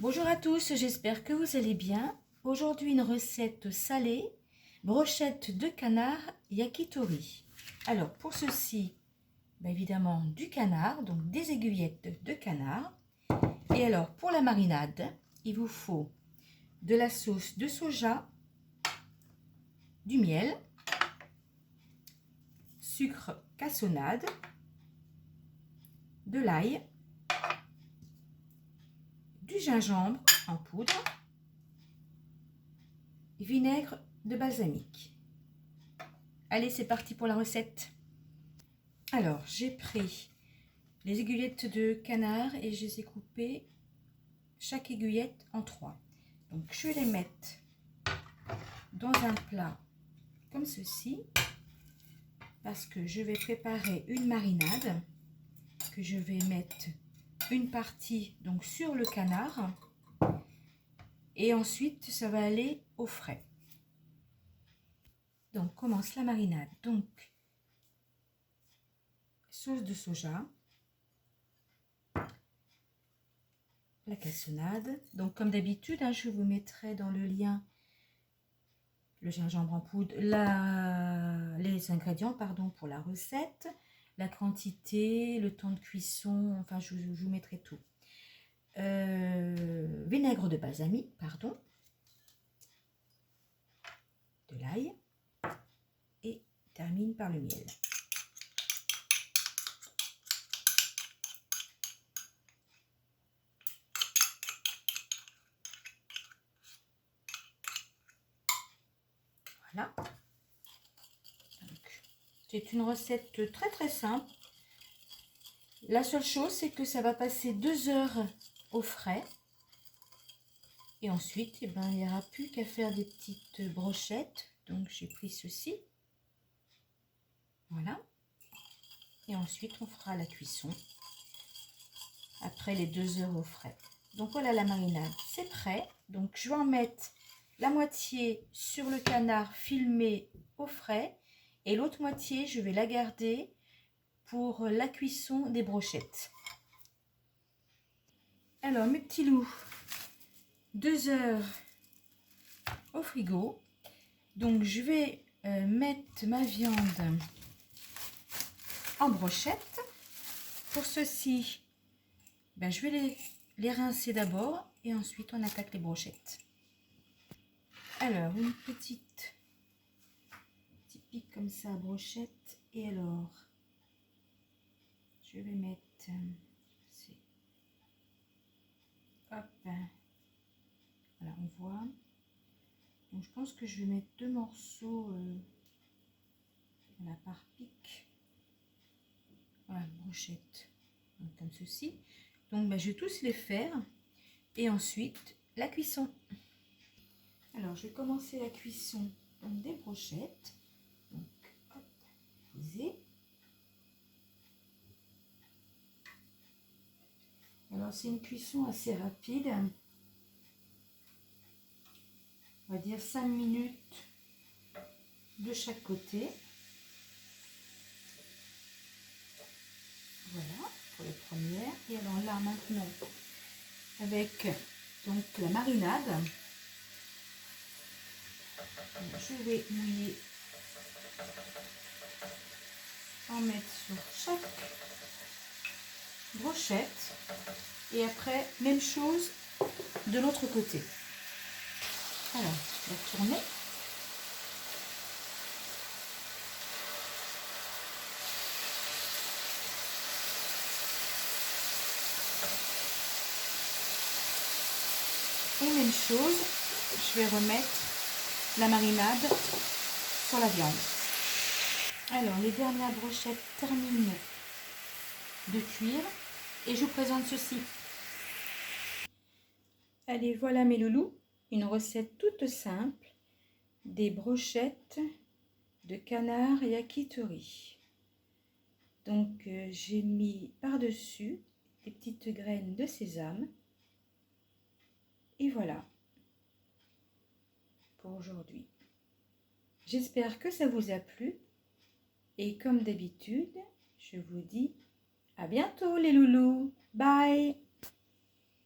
Bonjour à tous, j'espère que vous allez bien. Aujourd'hui une recette salée, brochette de canard yakitori. Alors pour ceci, évidemment du canard, donc des aiguillettes de canard. Et alors pour la marinade, il vous faut de la sauce de soja, du miel, sucre cassonade, de l'ail, du gingembre en poudre, vinaigre de balsamique. Allez, c'est parti pour la recette. Alors, j'ai pris les aiguillettes de canard et je les ai coupées chaque aiguillette en 3. Donc, je vais les mettre dans un plat comme ceci parce que je vais préparer une marinade que je vais mettre une partie donc sur le canard et ensuite ça va aller au frais. Donc, commence la marinade. Donc, sauce de soja, la cassonade. Donc comme d'habitude, je vous mettrai dans le lien le gingembre en poudre, les ingrédients pour la recette, la quantité, le temps de cuisson, enfin je vous mettrai tout. Vinaigre de balsamique, de l'ail et termine par le miel. Voilà. C'est une recette très très simple. La seule chose, c'est que ça va passer 2 heures au frais. Et ensuite, il n'y aura plus qu'à faire des petites brochettes. Donc, j'ai pris ceci. Voilà. Et ensuite, on fera la cuisson après les 2 heures au frais. Donc, voilà la marinade. C'est prêt. Donc, je vais en mettre la moitié sur le canard filmé au frais. Et l'autre moitié, je vais la garder pour la cuisson des brochettes. Alors, mes petits loups, 2 heures au frigo. Donc, je vais mettre ma viande en brochette. Pour ceci, je vais les rincer d'abord et ensuite on attaque les brochettes. Alors, une petite pique comme ça à brochette. Et alors, je vais mettre... Hop, voilà, on voit. Donc, je pense que je vais mettre 2 morceaux par pique. Voilà, brochette. Donc, comme ceci. Donc, je vais tous les faire. Et ensuite, la cuisson. Alors, je vais commencer la cuisson des brochettes. Donc, hop, poser. Alors, c'est une cuisson assez rapide. On va dire 5 minutes de chaque côté. Voilà, pour les premières. Et alors là, maintenant, avec donc la marinade, je vais mouiller, en mettre sur chaque brochette. Et après, même chose de l'autre côté. Alors, je vais tourner. Et même chose, je vais remettre la marinade sur la viande. Alors, les dernières brochettes terminent de cuire et je vous présente ceci. Allez, voilà mes loulous, une recette toute simple des brochettes de canard yakitori. Donc, j'ai mis par-dessus des petites graines de sésame. Et voilà pour aujourd'hui. J'espère que ça vous a plu. Et comme d'habitude, je vous dis à bientôt les loulous. Bye!